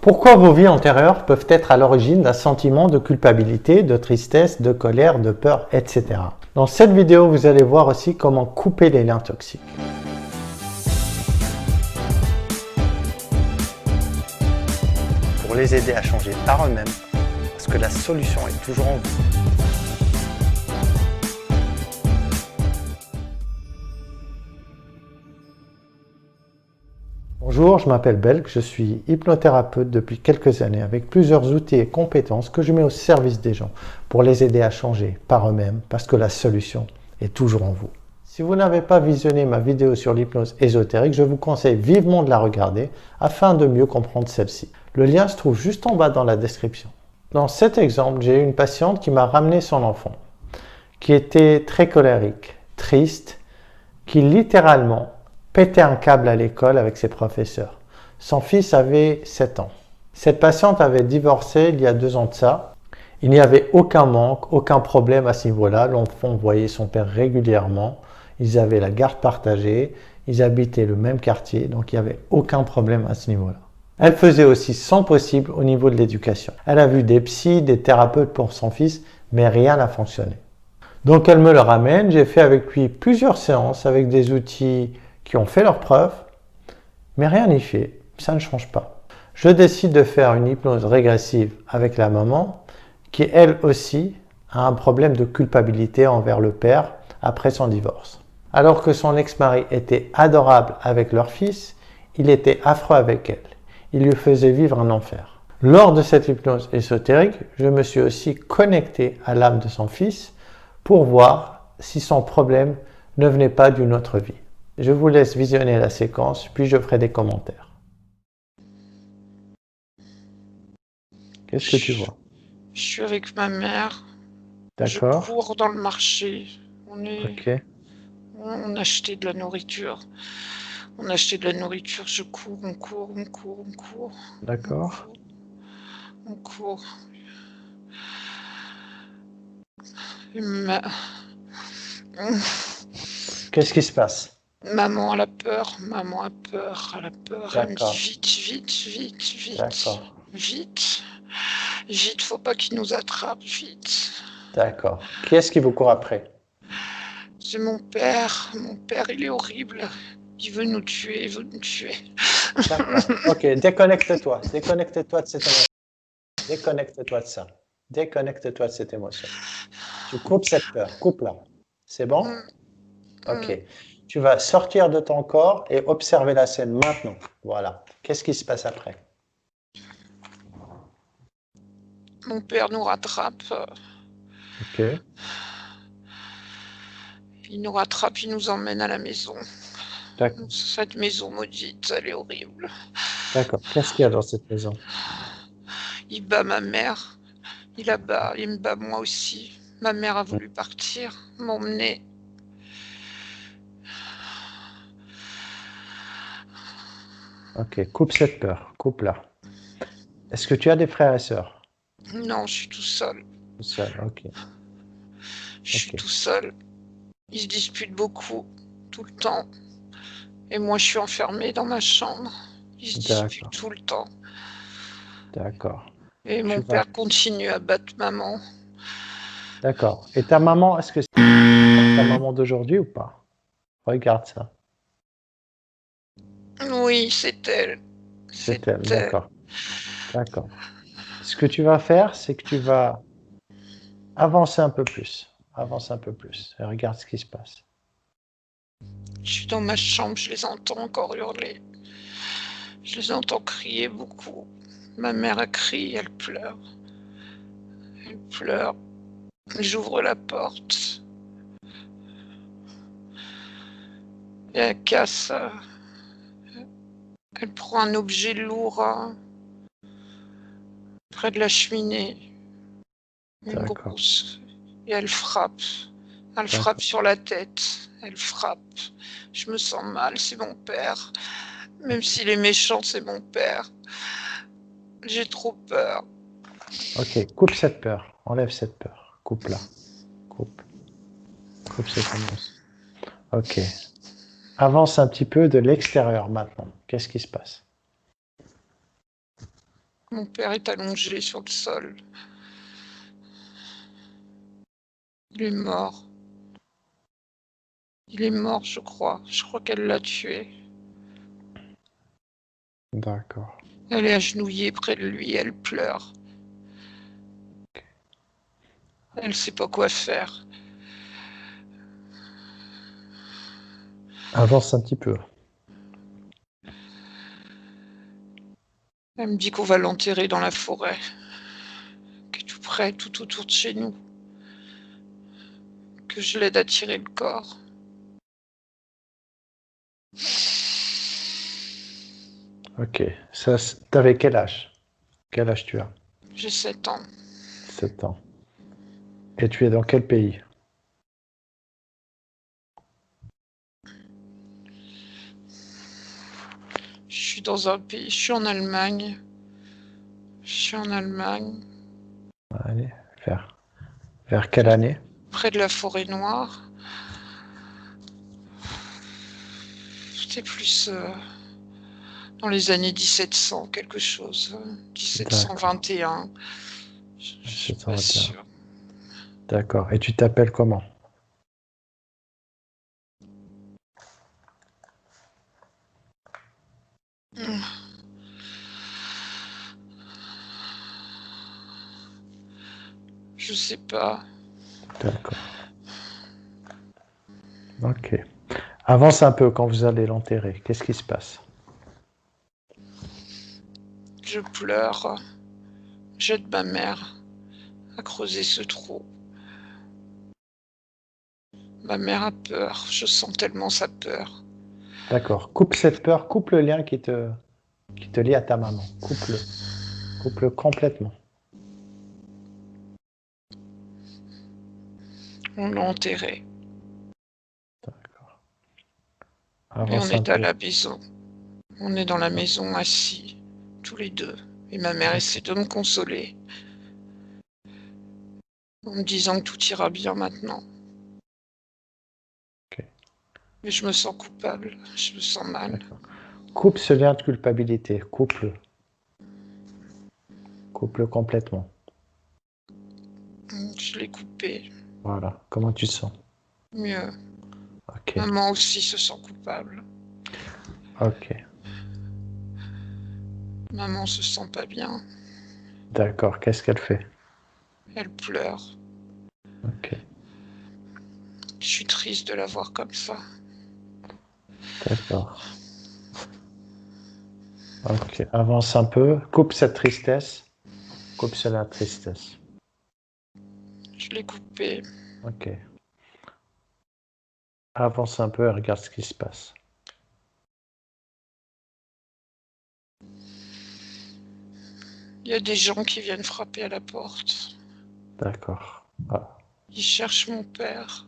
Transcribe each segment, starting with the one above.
Pourquoi vos vies antérieures peuvent être à l'origine d'un sentiment de culpabilité, de tristesse, de colère, de peur, etc. Dans cette vidéo, vous allez voir aussi comment couper les liens toxiques. Pour les aider à changer par eux-mêmes, parce que la solution est toujours en vous. Bonjour, je m'appelle Belk, je suis hypnothérapeute depuis quelques années avec plusieurs outils et compétences que je mets au service des gens pour les aider à changer par eux-mêmes parce que la solution est toujours en vous. Si vous n'avez pas visionné ma vidéo sur l'hypnose ésotérique, je vous conseille vivement de la regarder afin de mieux comprendre celle-ci. Le lien se trouve juste en bas dans la description. Dans cet exemple, j'ai eu une patiente qui m'a ramené son enfant, qui était très colérique, triste, qui littéralement pétait un câble à l'école avec ses professeurs. Son fils avait 7 ans. Cette patiente avait divorcé il y a 2 ans de ça. Il n'y avait aucun manque, aucun problème à ce niveau-là. L'enfant voyait son père régulièrement. Ils avaient la garde partagée. Ils habitaient le même quartier, donc il n'y avait aucun problème à ce niveau-là. Elle faisait aussi son possible au niveau de l'éducation. Elle a vu des psys, des thérapeutes pour son fils, mais rien n'a fonctionné. Donc elle me le ramène. J'ai fait avec lui plusieurs séances avec des outils qui ont fait leurs preuves, mais rien n'y fait, ça ne change pas. Je décide de faire une hypnose régressive avec la maman, qui elle aussi a un problème de culpabilité envers le père après son divorce. Alors que son ex-mari était adorable avec leur fils, il était affreux avec elle. Il lui faisait vivre un enfer. Lors de cette hypnose ésotérique, je me suis aussi connecté à l'âme de son fils pour voir si son problème ne venait pas d'une autre vie. Je vous laisse visionner la séquence, puis je ferai des commentaires. Qu'est-ce que tu vois? Je suis avec ma mère. D'accord. Je cours dans le marché. Ok. On achetait de la nourriture. On achetait de la nourriture. Je cours, on court, on court, on court. D'accord. On court. Qu'est-ce qui se passe? Maman, elle a peur. Maman a peur. Elle a peur. Elle me dit D'accord. vite, vite, vite, vite. D'accord. Vite. Vite, faut pas qu'il nous attrape. Vite. D'accord. Qui est-ce qui vous court après? C'est mon père. Mon père, il est horrible. Il veut nous tuer. Il veut nous tuer. D'accord. Ok, déconnecte-toi. Déconnecte-toi de cette émotion. Déconnecte-toi de ça. Déconnecte-toi de cette émotion. Tu coupes cette peur. Coupe-la. C'est bon? Ok. Tu vas sortir de ton corps et observer la scène maintenant. Voilà. Qu'est-ce qui se passe après? Mon père nous rattrape. Ok. Il nous rattrape, il nous emmène à la maison. D'accord. Cette maison maudite, elle est horrible. D'accord. Qu'est-ce qu'il y a dans cette maison? Il bat ma mère. Il me bat moi aussi. Ma mère a voulu partir, m'emmener. Ok, coupe cette peur. Coupe-la. Est-ce que tu as des frères et sœurs? Non, je suis tout seul. Tout seul, ok. Je suis tout seul. Ils se disputent beaucoup, tout le temps. Et moi, je suis enfermée dans ma chambre. Ils se disputent tout le temps. D'accord. Et mon père continue à battre maman. D'accord. Et ta maman, est-ce que c'est ta maman d'aujourd'hui ou pas? Regarde ça. Oui, c'est elle. C'est elle, d'accord. D'accord. Ce que tu vas faire, c'est que tu vas avancer un peu plus. Avance un peu plus et regarde ce qui se passe. Je suis dans ma chambre, je les entends encore hurler. Je les entends crier beaucoup. Ma mère a crié, elle pleure. Elle pleure. J'ouvre la porte. Et elle casse. Elle prend un objet lourd près de la cheminée. Une grosse. Et elle frappe. Elle frappe sur la tête. Elle frappe. Je me sens mal, c'est mon père. Même s'il est méchant, c'est mon père. J'ai trop peur. Ok, coupe cette peur. Enlève cette peur. Coupe-la. Coupe. Coupe cette émotion. Ok. Avance un petit peu de l'extérieur maintenant. Qu'est-ce qui se passe? Mon père est allongé sur le sol. Il est mort. Il est mort, je crois. Je crois qu'elle l'a tué. D'accord. Elle est agenouillée près de lui, elle pleure. Elle ne sait pas quoi faire. Avance un petit peu. Elle me dit qu'on va l'enterrer dans la forêt, qui est tout près, tout autour de chez nous. Que je l'aide à tirer le corps. Ok. Ça, t'avais quel âge? Quel âge tu as? J'ai 7 ans. 7 ans. Et tu es dans quel pays? Je suis dans un pays, je suis en Allemagne. Allez, vers quelle année? Près de la forêt noire. C'était plus dans les années 1700, quelque chose. 1721. Je suis pas 1721. sûre. D'accord. Et tu t'appelles comment? Je sais pas. D'accord. Ok. Avance un peu quand vous allez l'enterrer. Qu'est-ce qui se passe? Je pleure. J'aide ma mère à creuser ce trou. Ma mère a peur. Je sens tellement sa peur. D'accord. Coupe cette peur, coupe le lien qui te lie à ta maman. Coupe-le. Coupe-le complètement. On l'a enterré. D'accord. Et on Avance un est à peu. la maison. On est dans la maison assis, tous les deux. Et ma mère essaie de me consoler. En me disant que tout ira bien maintenant. Ok. Mais je me sens coupable. Je me sens mal. D'accord. Coupe ce lien de culpabilité. Coupe-le. Coupe-le complètement. Je l'ai coupé. Voilà. Comment tu te sens? Mieux. Ok. Maman aussi se sent coupable. Ok. Maman se sent pas bien. D'accord. Qu'est-ce qu'elle fait? Elle pleure. Ok. Je suis triste de la voir comme ça. D'accord. Ok. Avance un peu. Coupe cette tristesse. Coupe la tristesse. Je l'ai coupé. Ok. Avance un peu et regarde ce qui se passe. Il y a des gens qui viennent frapper à la porte. D'accord. Ah. Ils cherchent mon père.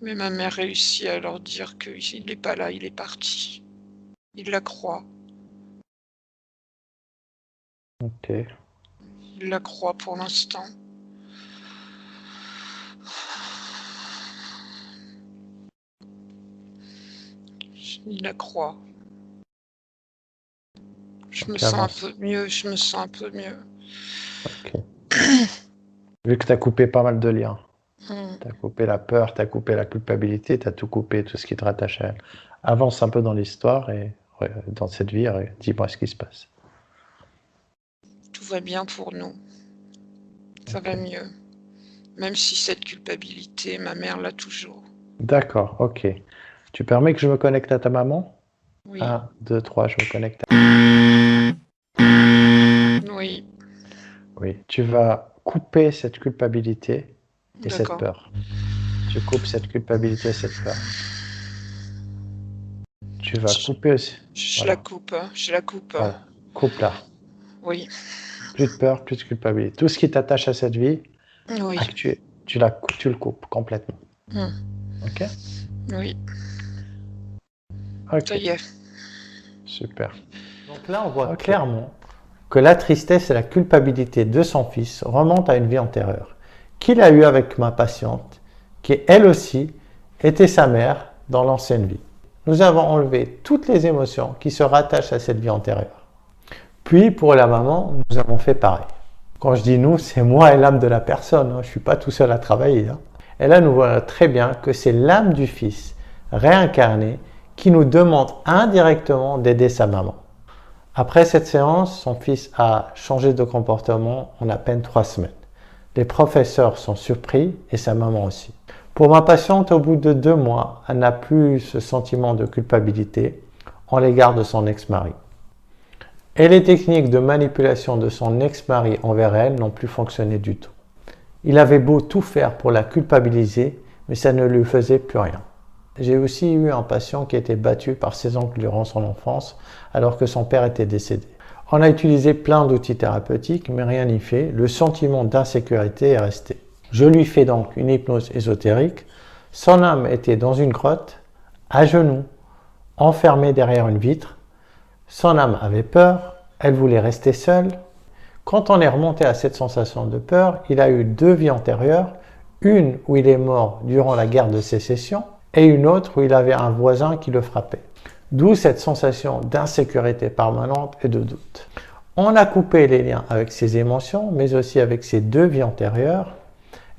Mais ma mère réussit à leur dire qu'il n'est pas là, il est parti. Il la croit. Ok. Il la croit pour l'instant. Il la croit. Je me Ok, sens un avance. peu mieux, je me sens un peu mieux. Ok. Vu que tu as coupé pas mal de liens. Hmm. Tu as coupé la peur, tu as coupé la culpabilité, tu as tout coupé, tout ce qui te rattache à elle. Avance un peu dans l'histoire et ouais, dans cette vie, et dis-moi ce qui se passe. Tout va bien pour nous. Ça va Ok. mieux. Même si cette culpabilité, ma mère l'a toujours. D'accord, ok. Tu permets que je me connecte à ta maman? Oui, 1, 2, 3, je me connecte. oui, Oui, tu vas couper cette culpabilité et cette d'accord. peur. Tu coupes cette culpabilité et cette peur. Tu vas Je, couper aussi. je la Voilà, coupe, je la coupe. voilà. Coupe-la. Oui, Plus de peur, plus de culpabilité. Tout ce qui t'attache à cette vie, oui, tu le coupes complètement. Ok? oui. Ça Ok, y est. super. Donc là, on voit Ok, clairement que la tristesse et la culpabilité de son fils remontent à une vie antérieure, qu'il a eue avec ma patiente, qui elle aussi était sa mère dans l'ancienne vie. Nous avons enlevé toutes les émotions qui se rattachent à cette vie antérieure. Puis pour la maman, nous avons fait pareil. Quand je dis nous, c'est moi et l'âme de la personne, hein. Je ne suis pas tout seul à travailler. Hein. Et là, nous voyons très bien que c'est l'âme du fils réincarné qui nous demande indirectement d'aider sa maman. Après cette séance, son fils a changé de comportement en à peine 3 semaines. Les professeurs sont surpris et sa maman aussi. Pour ma patiente, au bout de 2 mois, elle n'a plus ce sentiment de culpabilité en l'égard de son ex-mari. Et les techniques de manipulation de son ex-mari envers elle n'ont plus fonctionné du tout. Il avait beau tout faire pour la culpabiliser, mais ça ne lui faisait plus rien. J'ai aussi eu un patient qui a été battu par ses oncles durant son enfance, alors que son père était décédé. On a utilisé plein d'outils thérapeutiques, mais rien n'y fait. Le sentiment d'insécurité est resté. Je lui fais donc une hypnose ésotérique. Son âme était dans une grotte, à genoux, enfermée derrière une vitre. Son âme avait peur, elle voulait rester seule. Quand on est remonté à cette sensation de peur, il a eu 2 vies antérieures, une où il est mort durant la guerre de sécession et une autre où il avait un voisin qui le frappait. D'où cette sensation d'insécurité permanente et de doute. On a coupé les liens avec ses émotions, mais aussi avec ses 2 vies antérieures,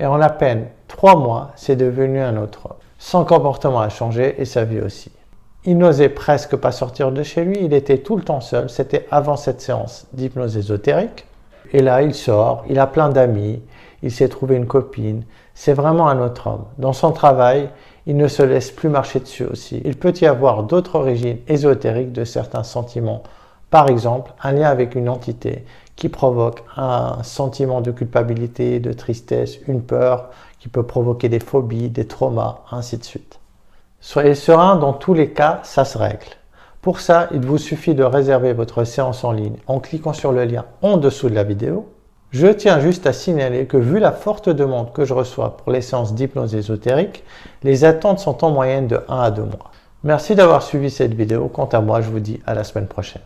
et en à peine 3 mois, c'est devenu un autre homme. Son comportement a changé et sa vie aussi. Il n'osait presque pas sortir de chez lui, il était tout le temps seul, c'était avant cette séance d'hypnose ésotérique. Et là, il sort, il a plein d'amis, il s'est trouvé une copine, c'est vraiment un autre homme. Dans son travail, il ne se laisse plus marcher dessus aussi. Il peut y avoir d'autres origines ésotériques de certains sentiments. Par exemple, un lien avec une entité qui provoque un sentiment de culpabilité, de tristesse, une peur, qui peut provoquer des phobies, des traumas, ainsi de suite. Soyez serein, dans tous les cas, ça se règle. Pour ça, il vous suffit de réserver votre séance en ligne en cliquant sur le lien en dessous de la vidéo. Je tiens juste à signaler que vu la forte demande que je reçois pour les séances d'hypnose ésotérique, les attentes sont en moyenne de 1 à 2 mois. Merci d'avoir suivi cette vidéo. Quant à moi, je vous dis à la semaine prochaine.